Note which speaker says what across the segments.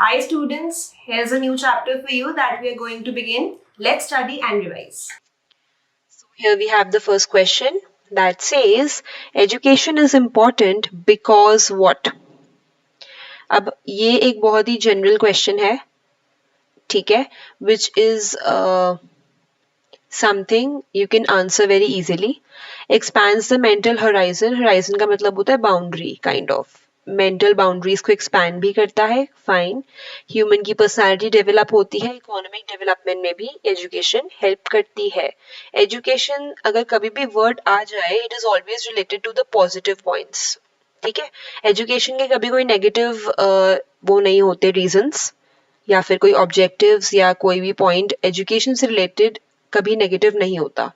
Speaker 1: Hi students, here's a new chapter for you that we are going to begin. Let's study and revise.
Speaker 2: So here we have the first question that says education is important because what? अब ये एक बहुत ही general question है, ठीक है, which is something you can answer very easily. Expands the mental horizon. Horizon का मतलब होता है boundary kind of. Mental boundaries को एक्सपैंड भी करता है, फाइन. ह्यूमन की पर्सनालिटी डेवलप होती है, इकोनॉमिक डेवलपमेंट में भी एजुकेशन हेल्प करती है. एजुकेशन अगर कभी भी वर्ड आ जाए, it is always related to the positive points. ठीक है, एजुकेशन के कभी कोई नेगेटिव वो नहीं होते रीजंस या फिर कोई ऑब्जेक्टिव्स या कोई भी पॉइंट एजुकेशन से रिलेटेड कभी नेगेटिव नहीं होता.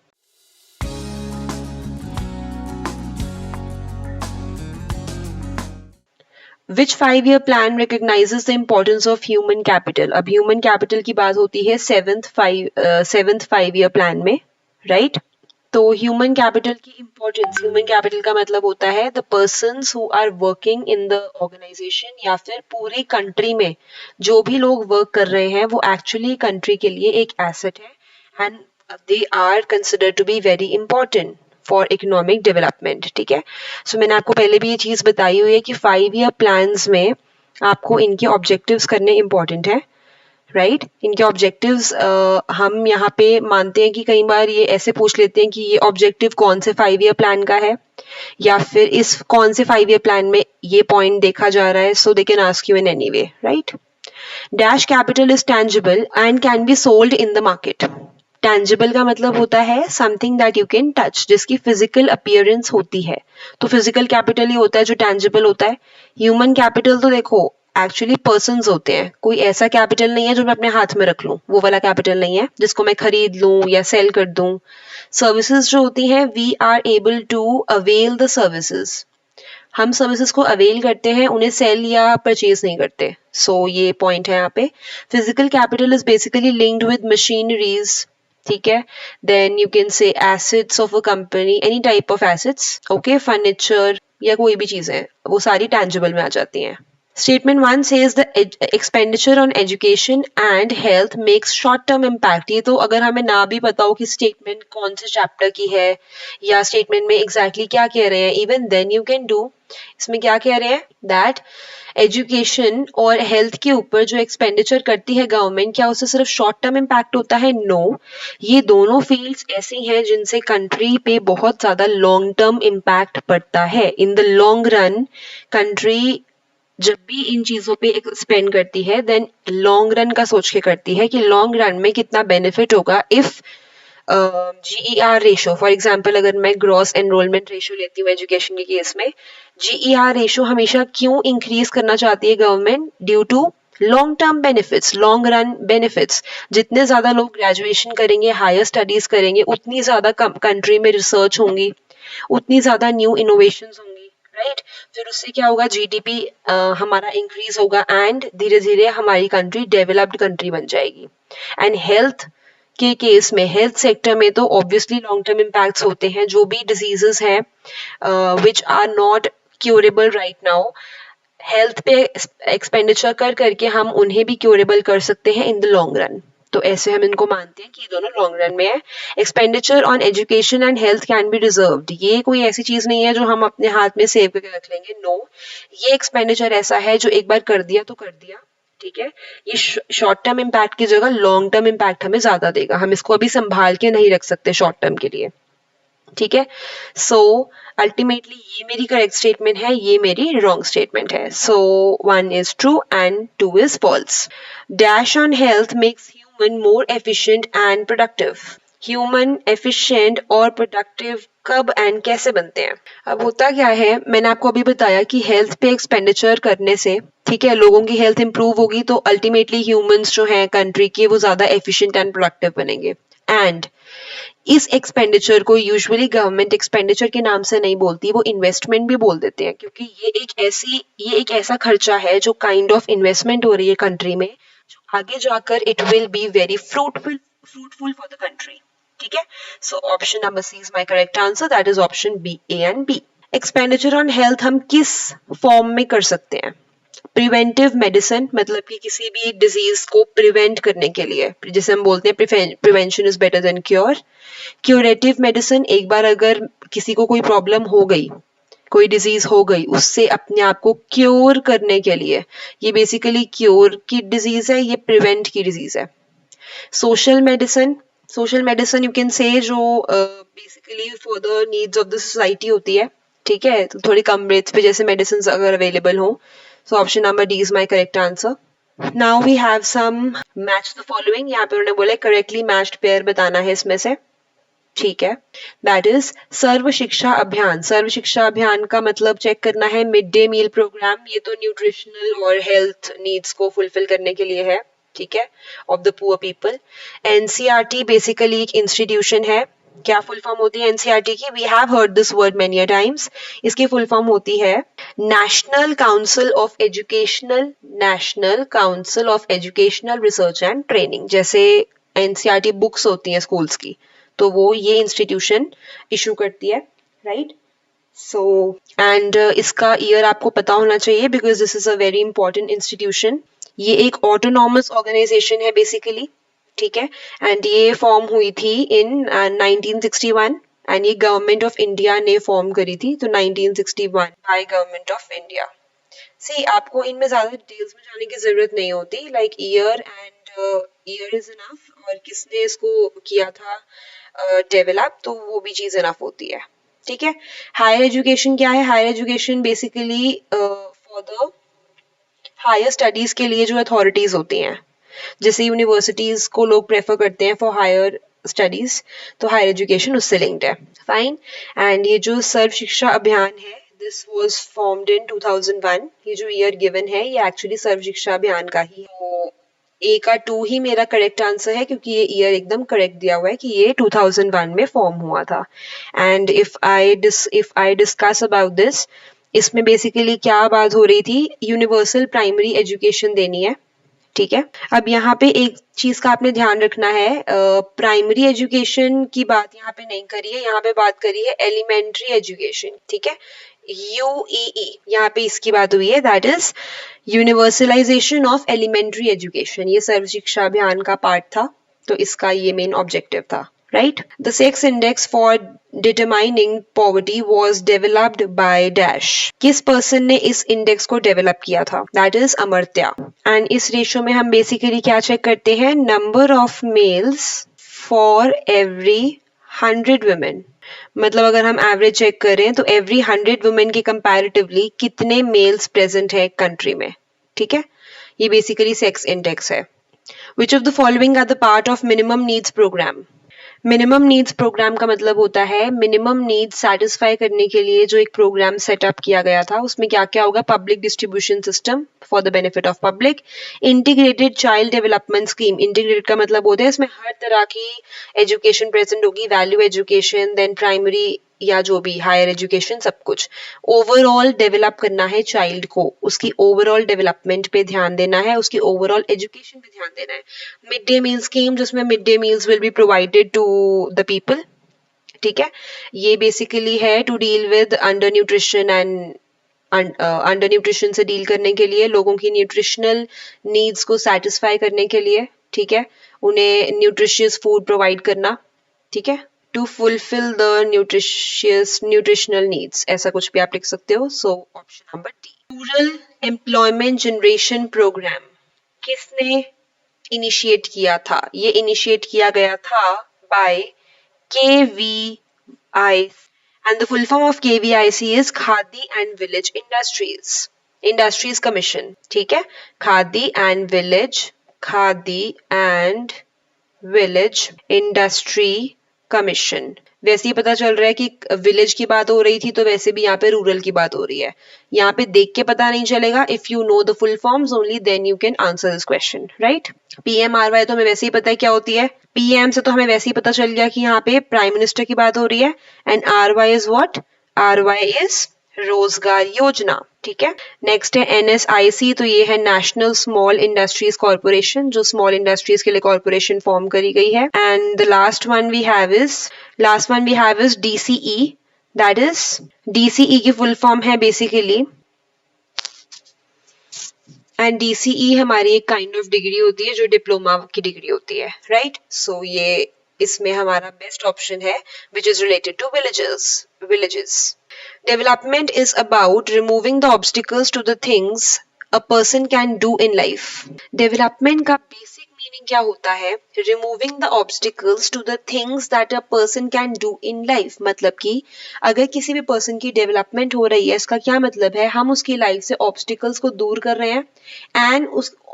Speaker 2: Which 5-year plan recognizes the importance of human capital? अब human capital की बात होती है seventh 5-year plan में, right? तो ह्यूमन कैपिटल की इंपॉर्टेंस, ह्यूमन कैपिटल का मतलब होता है the persons who are working in the organization या फिर पूरी कंट्री में जो भी लोग वर्क कर रहे हैं वो एक्चुअली कंट्री के लिए एक एसेट है and they are considered to be very important for economic development. ठीक है, सो मैंने आपको पहले भी ये चीज बताई हुई है कि 5-year प्लान्स में आपको इनके ऑब्जेक्टिव्स करने इंपॉर्टेंट है, राइट. इनके ऑब्जेक्टिव्स हम यहाँ पे मानते हैं कि कई बार ये ऐसे पूछ लेते हैं कि ये ऑब्जेक्टिव कौन से 5-year प्लान का है या फिर इस कौन से 5-year प्लान में ये पॉइंट देखा जा रहा है, so they can ask you in any way, right. Dash capital is tangible and can be sold in the market. Tangible का मतलब होता है something that you can touch, जिसकी फिजिकल अपीयरेंस होती है. तो फिजिकल कैपिटल ही होता है जो टैंजिबल होता है. ह्यूमन कैपिटल तो देखो एक्चुअली पर्सन्स होते हैं, कोई ऐसा कैपिटल नहीं है जो मैं अपने हाथ में रख लूं, वो वाला कैपिटल नहीं है जिसको मैं खरीद लूं या सेल कर दूं. सर्विसेज जो होती हैं, we are able to avail the services. हम सर्विसेज को अवेल करते हैं, उन्हें सेल या परचेज नहीं करते. सो ये पॉइंट है यहाँ पे. Physical capital is basically linked with machineries, ठीक है. Then you can say assets of a company, any type of assets, okay, furniture या कोई भी चीजें, वो सारी टैंजिबल में आ जाती हैं. Statement 1 says the expenditure on education and health makes short term impact. ये तो अगर हमें ना भी पता हो कि स्टेटमेंट कौन से चैप्टर की है या स्टेटमेंट में एग्जैक्टली क्या कह रहे हैं, even then you can do. इसमें क्या कह रहे हैं दैट एजुकेशन और हेल्थ के ऊपर जो एक्सपेंडिचर करती है गवर्नमेंट, क्या उससे सिर्फ शॉर्ट टर्म इम्पैक्ट होता है? नो. ये दोनों फील्ड्स ऐसी हैं जिनसे कंट्री पे बहुत ज्यादा लॉन्ग टर्म इम्पैक्ट पड़ता है. In the long run country जब भी इन चीजों पे स्पेंड करती है, देन लॉन्ग रन का सोच के करती है कि लॉन्ग रन में कितना बेनिफिट होगा. If GER ratio, for example अगर मैं ग्रॉस एनरोलमेंट रेशो लेती हूँ एजुकेशन के केस में, जीईआर रेशो हमेशा क्यों इंक्रीज करना चाहती है government? Due to long term benefits, long run benefits. जितने ज्यादा लोग ग्रेजुएशन करेंगे, हायर स्टडीज करेंगे, उतनी ज्यादा कंट्री में रिसर्च होंगी, उतनी ज्यादा न्यू इनोवेशंस होंगी, राइट. फिर उससे क्या होगा? जीडीपी हमारा इंक्रीज होगा एंड धीरे धीरे हमारी कंट्री डेवलप्ड कंट्री बन जाएगी. एंड हेल्थ के केस में, हेल्थ सेक्टर में तो ऑब्वियसली लॉन्ग टर्म इम्पैक्ट्स होते हैं. जो भी डिजीजेस हैं which are not curable right now, health पे एक्सपेंडिचर कर करके हम उन्हें भी क्यूरेबल कर सकते हैं इन द लॉन्ग रन. तो ऐसे हम इनको मानते हैं कि ये दोनों लॉन्ग रन में है. Expenditure on education and health can be reserved. ये कोई ऐसी चीज नहीं है जो हम अपने हाथ में सेव करके रख लेंगे. नो, ये एक्सपेंडिचर ऐसा है जो एक बार कर दिया तो कर दिया, ठीक है. ये शॉर्ट टर्म इम्पैक्ट की जगह लॉन्ग टर्म इम्पैक्ट हमें ज्यादा देगा. हम इसको अभी संभाल के नहीं रख सकते शॉर्ट टर्म के लिए, ठीक है. सो अल्टीमेटली ये मेरी करेक्ट स्टेटमेंट है, ये मेरी रॉन्ग स्टेटमेंट है. So 1 is true and 2 is false. Dash on health makes human more efficient and productive. Human efficient और प्रोडक्टिव कब एंड कैसे बनते हैं? अब होता क्या है, मैंने आपको अभी बताया कि हेल्थ पे एक्सपेंडिचर करने से, ठीक है, लोगों की हेल्थ इंप्रूव होगी तो अल्टीमेटली ह्यूमंस जो हैं कंट्री के, वो ज्यादा एफिशिएंट एंड प्रोडक्टिव बनेंगे. एंड इस एक्सपेंडिचर को यूजुअली गवर्नमेंट एक्सपेंडिचर के नाम से नहीं बोलती, वो इन्वेस्टमेंट भी बोल देते हैं, क्योंकि ये एक ऐसा खर्चा है जो काइंड ऑफ इन्वेस्टमेंट हो रही है कंट्री में, जो आगे जाकर it will be very fruitful for the country, ठीक है. So option number C is my correct answer, that is option B, A and B. Expenditure on health हम किस फॉर्म में कर सकते हैं? प्रिवेंटिव मेडिसिन, मतलब कि किसी भी डिजीज को प्रिवेंट करने के लिए, जिसे हम बोलते हैं prevention is better than cure. Curative medicine, एक बार अगर किसी को कोई प्रॉब्लम हो गई, कोई डिजीज हो गई, उससे अपने आप को क्योर करने के लिए, ये बेसिकली क्योर की डिजीज है, ये प्रिवेंट की डिजीज है। Social medicine, social medicine you can say जो basically for the needs of the society होती है, ठीक है, तो थोड़ी कम रेट्स पे जैसे मेडिसिन अगर अवेलेबल हो। So option number D is my correct answer. Now we have some match the following, यहाँ पे उन्होंने बोला करेक्टली मैच्ड पेयर बताना है इसमें से, ठीक है। दैट इज सर्व शिक्षा अभियान। सर्व शिक्षा अभियान का मतलब चेक करना है मिड डे मील प्रोग्राम, ये तो न्यूट्रिशनल और हेल्थ नीड्स को फुलफिल करने के लिए है, ठीक है, of the poor people. NCERT basically एक इंस्टीट्यूशन है। क्या फुल फॉर्म होती है एनसीईआरटी की? We have heard this word many a times. इसकी फुल फॉर्म होती है national council of educational, national council of educational research and training. जैसे एनसीईआरटी बुक्स होती हैं स्कूल्स की, तो वो ये इंस्टीट्यूशन इशू करती है, राइट। सो एंड इसका ईयर आपको पता होना चाहिए because this is a very important institution. ये एक ऑटोनॉमस ऑर्गेनाइजेशन है बेसिकली, ठीक है, एंड ये फॉर्म हुई थी इन 1961 एंड ये गवर्नमेंट ऑफ इंडिया ने फॉर्म करी थी, तो 1961 बाय गवर्नमेंट ऑफ इंडिया। सी आपको इनमें ज्यादा डिटेल्स में जाने की जरूरत नहीं होती, like year and year is enough, और किसने इसको किया था डेवलप, तो वो भी चीज इनफ होती है, ठीक है। हायर एजुकेशन क्या है? Higher education basically for the higher studies के लिए जो अथॉरिटीज होती हैं, जैसे यूनिवर्सिटीज को लोग प्रेफर करते हैं फॉर हायर स्टडीज, तो हायर एजुकेशन उससे लिंक्ड है, फाइन। एंड ये जो सर्व शिक्षा अभियान है, दिस वाज फॉर्म्ड इन 2001। ये जो ईयर गिवन है ये एक्चुअली सर्व शिक्षा अभियान का ही है। तो ए का 2 ही मेरा करेक्ट आंसर है, क्योंकि ये ईयर एकदम करेक्ट दिया हुआ है कि ये 2001 में फॉर्म हुआ था। And if I discuss about this, इसमें बेसिकली क्या बात हो रही थी, यूनिवर्सल प्राइमरी एजुकेशन देनी है, ठीक है। अब यहाँ पे एक चीज का आपने ध्यान रखना है, प्राइमरी एजुकेशन की बात यहाँ पे नहीं करी है, यहाँ पे बात करी है एलिमेंट्री एजुकेशन, ठीक है, यूईई यहाँ पे इसकी बात हुई है, that is universalization of elementary education. ये सर्व शिक्षा अभियान का पार्ट था, तो इसका ये मेन ऑब्जेक्टिव था, right. The sex index for determining poverty was developed by dash. किस पर्सन ने इस इंडेक्स को डेवलप किया था? That is Amartya. एंड इस रेशियो में हम बेसिकली क्या चेक करते हैं? Number of males for every 100 women. मतलब अगर हम एवरेज चेक करें तो एवरी 100 वुमेन के कंपैरेटिवली कितने मेल्स प्रेजेंट है कंट्री में, ठीक है। ये बेसिकली सेक्स इंडेक्स है। Which of the following are the part of minimum needs programme? Minimum needs programme का मतलब होता है मिनिमम नीड्स सेटिस्फाई करने के लिए जो एक प्रोग्राम सेटअप किया गया था, उसमें क्या क्या होगा? Public distribution system for the benefit of public, integrated child development scheme. Integrated का मतलब होता है इसमें हर तरह की एजुकेशन प्रेजेंट होगी, वैल्यू एजुकेशन, देन प्राइमरी या जो भी हायर एजुकेशन, सब कुछ। ओवरऑल डेवलप करना है चाइल्ड को, उसकी ओवरऑल डेवलपमेंट पे ध्यान देना है, उसकी ओवरऑल एजुकेशन पे ध्यान देना है। मिड डे मील स्कीम, जिसमें mid day meals will be provided to the people, ठीक है। ये बेसिकली है to deal with under nutrition and under nutrition से डील करने के लिए, लोगों की न्यूट्रिशनल नीड्स को सेटिस्फाई करने के लिए, ठीक है, उन्हें न्यूट्रिशियस फूड प्रोवाइड करना, ठीक है, to fulfil the nutritional needs, ऐसा कुछ भी आप लिख सकते हो। So option number D. Rural employment generation programme किसने इनिशिएट किया था? ये इनिशिएट किया गया था by KVI, and the full form of KVIC is Khadi and Village Industries Commission, ठीक है, khadi and village industry commission. वैसे ही पता चल रहा है कि विलेज की बात हो रही थी, तो वैसे भी यहाँ पे रूरल की बात हो रही है। यहाँ पे देख के पता नहीं चलेगा, if you know the full forms only then you can answer this question, right. PMRY तो हमें वैसे ही पता है क्या होती है, PM से तो हमें वैसे ही पता चल गया कि यहाँ पे प्राइम मिनिस्टर की बात हो रही है, and RY is what? RY is रोजगार योजना, ठीक है। नेक्स्ट है NSIC, तो ये है नेशनल स्मॉल इंडस्ट्रीज कॉर्पोरेशन, जो स्मॉल इंडस्ट्रीज के लिए कॉर्पोरेशन फॉर्म करी गई है। And the last one we have is DCE, that is DCE की फुल फॉर्म है बेसिकली एंड DCE हमारी एक काइंड ऑफ डिग्री होती है जो डिप्लोमा की डिग्री होती है, राइट? सो ये इसमें हमारा बेस्ट ऑप्शन है which is related to villages. Development is about removing the obstacles to the things a person can do in life. Development का basic meaning क्या होता है? Removing the obstacles to the things that a person can do in life. मतलब कि अगर किसी भी person की development हो रही है, इसका क्या मतलब है? हम उसकी life से obstacles को दूर कर रहे हैं and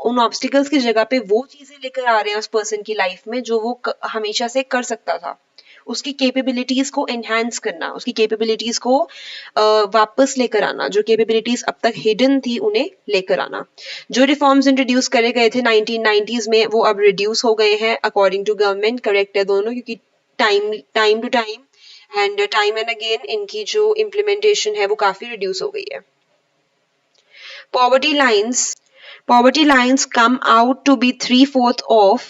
Speaker 2: उन obstacles की जगह पे वो चीजें लेकर आ रहे हैं उस person की life में जो वो हमेशा से कर सकता था. उसकी कैपेबिलिटीज को एनहांस करना, उसकी कैपेबिलिटीज को वापस लेकर आना, जो कैपेबिलिटीज अब तक हिडन थी उन्हें लेकर आना. जो रिफॉर्म्स इंट्रोड्यूस करे गए थे 1990s में वो अब रिड्यूस हो गए हैं अकॉर्डिंग टू गवर्नमेंट. करेक्ट है दोनों, क्योंकि time to time and again इनकी जो इम्प्लीमेंटेशन है वो काफी रिड्यूस हो गई है. Poverty lines come out to be 3/4 of.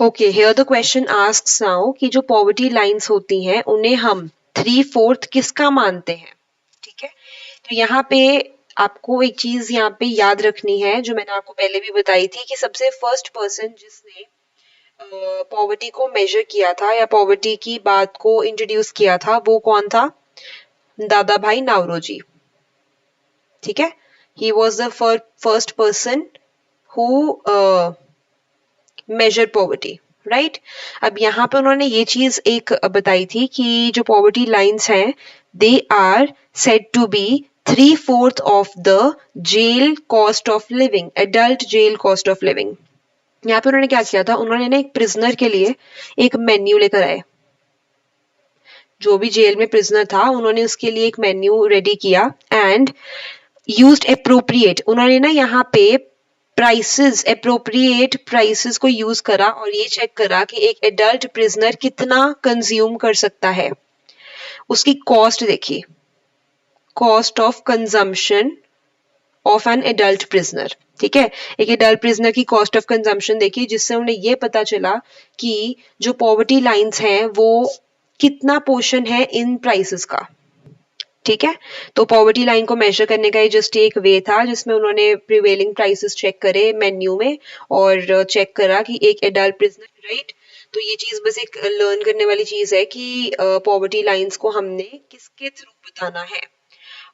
Speaker 2: Okay, here the question asks now कि जो poverty lines होती हैं उन्हें हम 3/4 किसका मानते हैं? ठीक है, तो यहाँ पे आपको एक चीज यहाँ पे याद रखनी है जो मैंने आपको पहले भी बताई थी कि सबसे फर्स्ट पर्सन जिसने पॉवर्टी को मेजर किया था या पॉवर्टी की बात को इंट्रोड्यूस किया था वो कौन था? दादा भाई नावरोजी. ठीक है, he was the first person who measure poverty, right? अब यहाँ पे उन्होंने ये चीज एक बताई थी कि जो पॉवर्टी लाइंस हैं they are said to be 3/4 of the jail cost of living, adult jail cost of living. यहाँ पे उन्होंने क्या किया था? उन्होंने ना एक प्रिजनर के लिए एक मेन्यू लेकर आए. जो भी जेल में प्रिजनर था उन्होंने उसके लिए एक मेन्यू रेडी किया एंड यूज्ड एप्रोप्रिएट. उन्होंने ना यहाँ पे प्राइसेस, एप्रोप्रिएट प्राइसेस को यूज करा और ये चेक करा कि एक एडल्ट प्रिजनर कितना कंज्यूम कर सकता है. उसकी कॉस्ट देखी, cost of consumption of an adult prisoner. ठीक है, एक एडल्ट प्रिजनर की कॉस्ट ऑफ कंजम्पशन देखी जिससे उन्हें ये पता चला कि जो पॉवर्टी लाइंस हैं वो कितना पोर्शन है इन प्राइसेस का. ठीक है, तो पॉवर्टी लाइन को मेजर करने का ये जस्ट एक वे था जिसमें उन्होंने प्रिवेलिंग प्राइसेस चेक करे मेन्यू में और चेक करा कि एक एडल्ट प्रिजनर, राइट? तो ये चीज बस एक लर्न करने वाली चीज है कि पॉवर्टी लाइंस को हमने किसके थ्रू बताना है.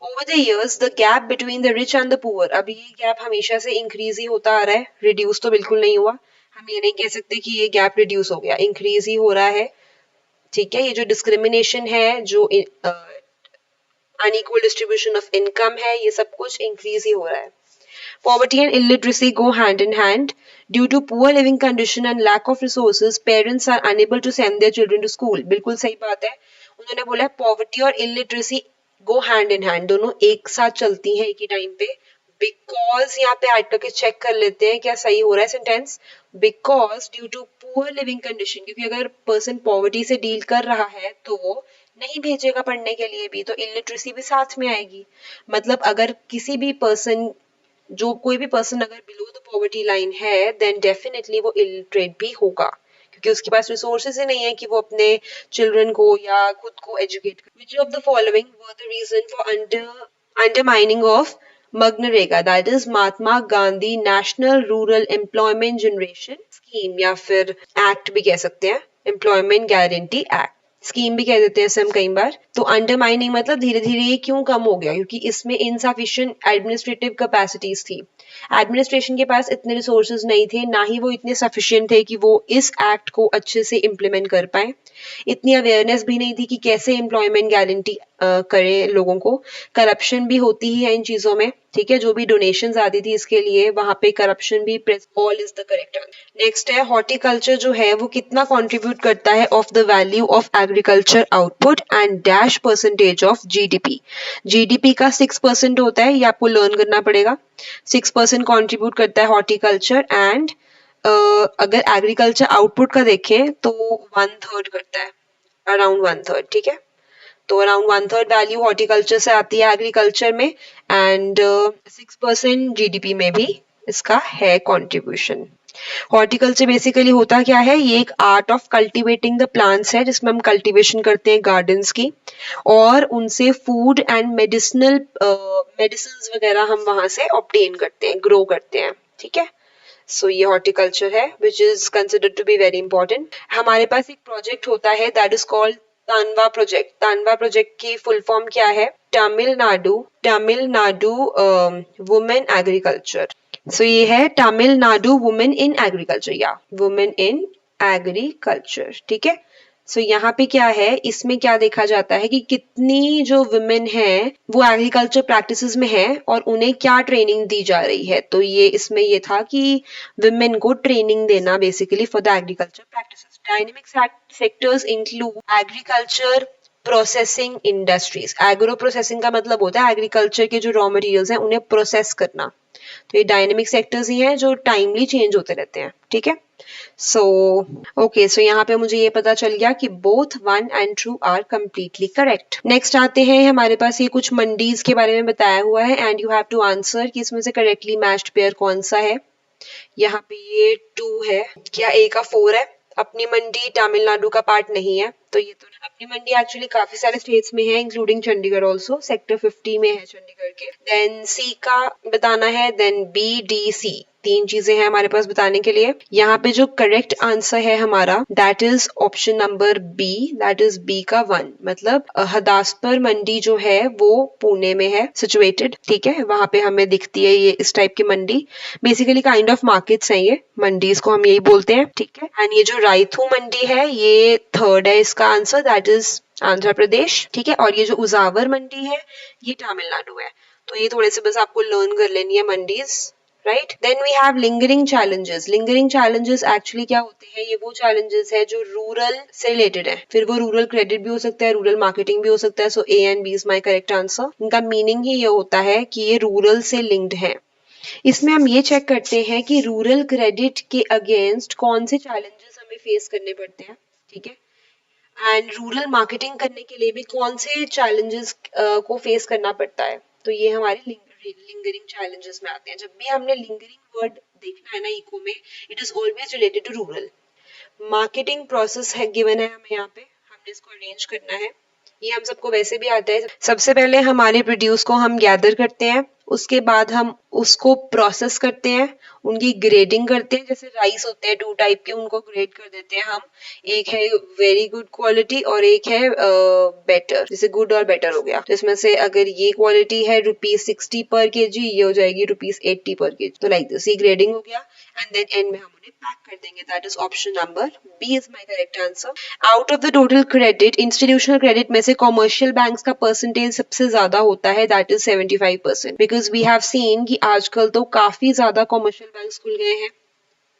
Speaker 2: Over the years the gap between the rich and the poor, अब ये गैप हमेशा से इंक्रीज ही होता आ रहा है, रिड्यूस तो बिल्कुल नहीं हुआ. हम ये नहीं कह सकते कि ये गैप रिड्यूस हो गया, इंक्रीज ही हो रहा है. ठीक है, ये जो डिस्क्रिमिनेशन है, जो unequal distribution of income है, ये सब कुछ increase ही हो रहा है. Poverty and illiteracy go hand in hand. Due to poor living condition and lack of resources, parents are unable to send their children to school. बिल्कुल सही बात है. उन्होंने बोला poverty और illiteracy go hand in hand, दोनों एक साथ चलती हैं एक ही टाइम पे. Because यहाँ पे ऐड करके चेक कर लेते हैं क्या सही हो रहा है sentence. Because due to poor living condition, क्योंकि अगर पर्सन पॉवर्टी से डील कर रहा है तो वो नहीं भेजेगा पढ़ने के लिए भी, तो इलिटरेसी भी साथ में आएगी. मतलब अगर किसी भी पर्सन, जो कोई भी पर्सन अगर बिलो द पॉवर्टी लाइन है देन डेफिनेटली वो इलिटरेट भी होगा क्योंकि उसके पास रिसोर्सेज ही नहीं है कि वो अपने चिल्ड्रन को या खुद को एजुकेट करे. Which of the following were the reason for undermining of MNREGA, that is Mahatma Gandhi national rural employment generation scheme या फिर एक्ट भी कह सकते हैं, एम्प्लॉयमेंट गारंटी एक्ट, स्कीम भी कह देते हैं हम कई बार. तो अंडरमाइनिंग मतलब धीरे धीरे ये क्यों कम हो गया? क्योंकि इसमें इनसफिशिएंट एडमिनिस्ट्रेटिव कैपेसिटीज थी. एडमिनिस्ट्रेशन के पास इतने रिसोर्सेज नहीं थे, ना ही वो इतने सफिशिएंट थे कि वो इस एक्ट को अच्छे से इम्प्लीमेंट कर पाए. इतनी अवेयरनेस भी नहीं थी कि कैसे एम्प्लॉयमेंट गारंटी करें लोगों को. करप्शन भी होती ही है इन चीजों में. ठीक है, जो भी डोनेशंस आती थी इसके लिए वहां पे करप्शन भी, all is the correct answer. Next है हॉर्टिकल्चर जो है वो कितना कंट्रीब्यूट करता है of the value of agriculture output and dash percentage of GDP. GDP का 6% होता है, ये आपको लर्न करना पड़ेगा. 6% कंट्रीब्यूट करता है हॉर्टिकल्चर एंड अगर एग्रीकल्चर आउटपुट का देखें तो 1/3 करता है, अराउंड 1/3. ठीक है, तो अराउंड 1/3 वैल्यू हॉर्टिकल्चर से आती है एग्रीकल्चर में एंड 6% जीडीपी में भी इसका है कंट्रीब्यूशन. हॉर्टिकल्चर बेसिकली होता क्या है, ये एक art of cultivating the plants है जिसमें हम कल्टीवेशन करते हैं गार्डन्स की और उनसे फूड एंड मेडिसिन वगैरह हम वहां से ऑब्टेन करते हैं, ग्रो करते हैं, ठीक है। सो ये हॉर्टिकल्चर है which is considered to be very important. हमारे पास एक प्रोजेक्ट होता है that is called Tanwa project. Tanwa project की फुल फॉर्म क्या है, तमिलनाडु वुमेन एग्रीकल्चर। सो ये है तमिलनाडु वुमेन इन एग्रीकल्चर या वुमेन इन एग्रीकल्चर, ठीक है। सो यहाँ पे क्या है, इसमें क्या देखा जाता है कि कितनी जो वुमेन है वो एग्रीकल्चर प्रैक्टिसेस में है और उन्हें क्या ट्रेनिंग दी जा रही है। तो ये इसमें ये था कि वुमेन को ट्रेनिंग देना basically for the agriculture practices. Dynamic sectors include agriculture processing industries. Agro processing का मतलब होता है एग्रीकल्चर के जो रॉ मटेरियल्स हैं उन्हें प्रोसेस करना। तो ये डायनेमिक सेक्टर्स ही हैं जो टाइमली चेंज होते रहते हैं, ठीक है। सो यहाँ पे मुझे ये पता चल गया कि both 1 and 2 are completely correct. Next आते हैं, हमारे पास ये कुछ मंडीज के बारे में बताया हुआ है and you have to answer कि इसमें से करेक्टली मैच्ड पेयर कौन सा है। यहाँ पे ये 2 है, क्या ए का 4 है। अपनी मंडी तमिलनाडु का पार्ट नहीं है, तो ये तो अपनी मंडी एक्चुअली काफी सारे स्टेट्स में है इंक्लूडिंग चंडीगढ़ ऑल्सो, सेक्टर 50 में है चंडीगढ़ के। देन सी का बताना है, देन बी डी सी 3 चीजें हैं हमारे पास बताने के लिए। यहाँ पे जो करेक्ट आंसर है हमारा that is option number B, that is B का 1। मतलब हदासपुर मंडी जो है वो पुणे में है सिचुएटेड, ठीक है। वहां पे हमें दिखती है ये इस टाइप की मंडी। बेसिकली काइंड ऑफ मार्केट्स हैं ये, मंडीज को हम यही बोलते हैं, ठीक है। एंड ये जो रायथू मंडी है ये 3rd है इसका answer, that is Andhra Pradesh, ठीक है। और ये जो उजावर मंडी है ये तमिलनाडु है। तो ये थोड़े से बस आपको लर्न कर लेनी है mandis, right. Then we have lingering challenges. Lingering challenges actually क्या होते हैं, ये वो चैलेंजेस है जो रूरल से रिलेटेड है। फिर वो रूरल क्रेडिट भी हो सकता है, रूरल मार्केटिंग भी हो सकता है। So A and B is my correct answer. इनका मीनिंग ही ये होता है कि ये रूरल से लिंक्ड है। इसमें हम ये चेक करते हैं कि रूरल क्रेडिट के अगेंस्ट कौन से चैलेंजेस हमें फेस करने पड़ते हैं, ठीक है। एंड रूरल मार्केटिंग करने के लिए भी कौन से चैलेंजेस को फेस करना पड़ता है। तो ये हमारे लिंगरिंग चैलेंजेस में आते हैं। जब भी हमने लिंगरिंग वर्ड देखना है ना इको में, it is always related to rural. Marketing process है गिवन है हमें यहाँ पे, हमने इसको अरेंज करना है। ये हम सबको वैसे भी आता है। सबसे पहले हमारे प्रोड्यूस को हम गैदर करते हैं, उसके बाद हम उसको प्रोसेस करते हैं, उनकी ग्रेडिंग करते हैं। जैसे राइस होते हैं 2 टाइप के, उनको ग्रेड कर देते हैं हम। एक है वेरी गुड क्वालिटी और एक है बेटर, जैसे गुड और बेटर हो गया। तो इसमें से अगर ये क्वालिटी है ₹60 पर केजी, ये हो जाएगी ₹80 पर केजी। तो लाइक दिस, ये ग्रेडिंग हो गया एंड देन एंड में हम उन्हें पैक कर देंगे। That is option number B is my correct answer. Out of the total credit, institutional credit में से कॉमर्शियल बैंक्स का परसेंटेज सबसे ज्यादा होता है, that is 75%। Because we have seen कि आजकल तो काफी ज्यादा कॉमर्शियल बैंक्स खुल गए हैं,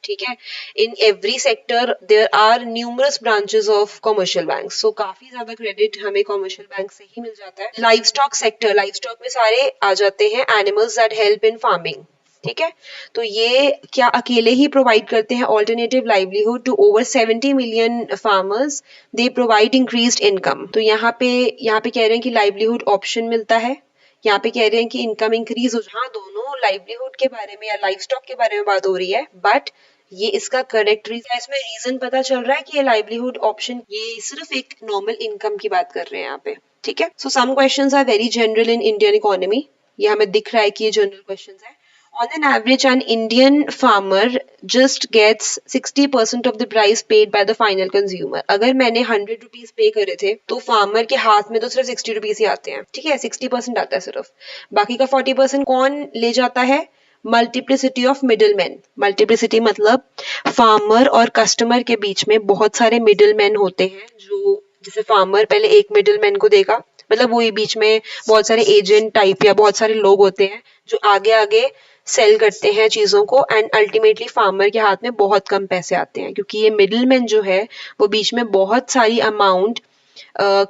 Speaker 2: ठीक है। In every sector there are numerous branches of commercial bank, so काफी ज्यादा क्रेडिट हमें कॉमर्शियल बैंक से ही मिल जाता है। Live stock sector, live stock में सारे आ जाते हैं animals that help in farming, ठीक है। तो ये क्या अकेले ही प्रोवाइड करते हैं alternative livelihood to over 70 million farmers, they provide increased income. तो यहाँ पे कह रहे हैं कि लाइवलीहुड ऑप्शन मिलता है, यहाँ पे कह रहे हैं कि इनकम इंक्रीज हो। हाँ, दोनों लाइवलीहुड के बारे में या लाइव स्टॉक के बारे में बात हो रही है, बट ये इसका करेक्ट रीजन, इसमें रीजन पता चल रहा है कि ये लाइवलीहुड ऑप्शन, ये सिर्फ एक नॉर्मल इनकम की बात कर रहे हैं यहाँ पे, ठीक है। So some questions are very general in Indian economy, ये हमें दिख रहा है कि ये जनरल क्वेश्चंस है। On an average, an Indian farmer just gets 60% of the price paid by the final consumer. अगर मैंने 100 रुपीज पे करे थे तो फार्मर के हाथ में तो सिर्फ 60 रुपीज ही आते हैं, ठीक है। 60% आता है सिर्फ, बाकी का 40% कौन ले जाता है? Multiplicity of middle man. Multiplicity मतलब फार्मर और कस्टमर के बीच में बहुत सारे मिडिल मैन होते हैं, जो जैसे फार्मर पहले एक मिडिल मैन को देगा, मतलब वही बीच में बहुत सारे एजेंट टाइप या बहुत सारे लोग होते हैं जो आगे आगे सेल करते हैं चीजों को, एंड अल्टीमेटली फार्मर के हाथ में बहुत कम पैसे आते हैं क्योंकि ये मिडिलमैन जो है वो बीच में बहुत सारी अमाउंट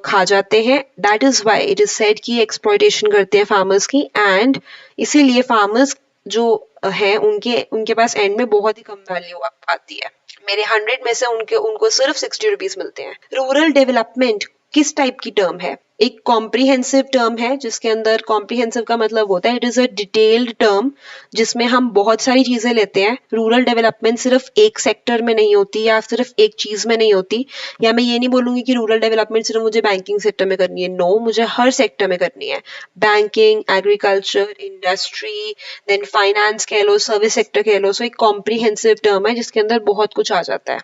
Speaker 2: खा जाते हैं। That is why it is said कि एक्सप्लॉयटेशन करते हैं फार्मर्स की, एंड इसीलिए फार्मर्स जो है उनके पास एंड में बहुत ही कम वैल्यू आती है। मेरे 100 में से उनको सिर्फ 60 रुपीज मिलते हैं। रूरल डेवलपमेंट किस टाइप की टर्म है? एक कॉम्प्रिहेंसिव टर्म है जिसके अंदर कॉम्प्रिहेंसिव का मतलब होता है it is a detailed term जिसमें हम बहुत सारी चीजें लेते हैं. रूरल डेवलपमेंट सिर्फ एक सेक्टर में नहीं होती या सिर्फ एक चीज में नहीं होती. या मैं ये नहीं बोलूंगी कि रूरल डेवलपमेंट सिर्फ मुझे बैंकिंग सेक्टर में करनी है. नो, मुझे हर सेक्टर में करनी है. Banking, agriculture, industry, then finance कह लो, सर्विस सेक्टर कह लो. सो एक कॉम्प्रिहेंसिव टर्म है जिसके अंदर बहुत कुछ आ जाता है.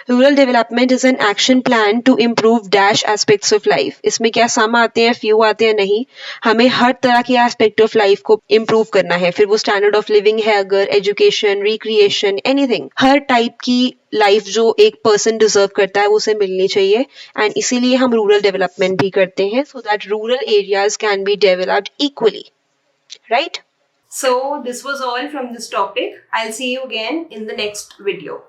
Speaker 2: Rural development is an action plan to improve dash aspects of life. इसमें क्या सम आते हैं, फ्यू आते हैं, नहीं. हमें हर तरह के एस्पेक्ट ऑफ लाइफ को इम्प्रूव करना है. फिर वो स्टैंडर्ड ऑफ लिविंग है, अगर एजुकेशन, रिक्रिएशन, एनीथिंग, हर टाइप की लाइफ जो एक पर्सन डिजर्व करता है वो उसे मिलनी चाहिए. एंड इसीलिए हम रूरल डेवलपमेंट भी करते हैं so that rural areas can be developed equally. Right?
Speaker 1: So this was all from this topic. I'll see you again in the next video.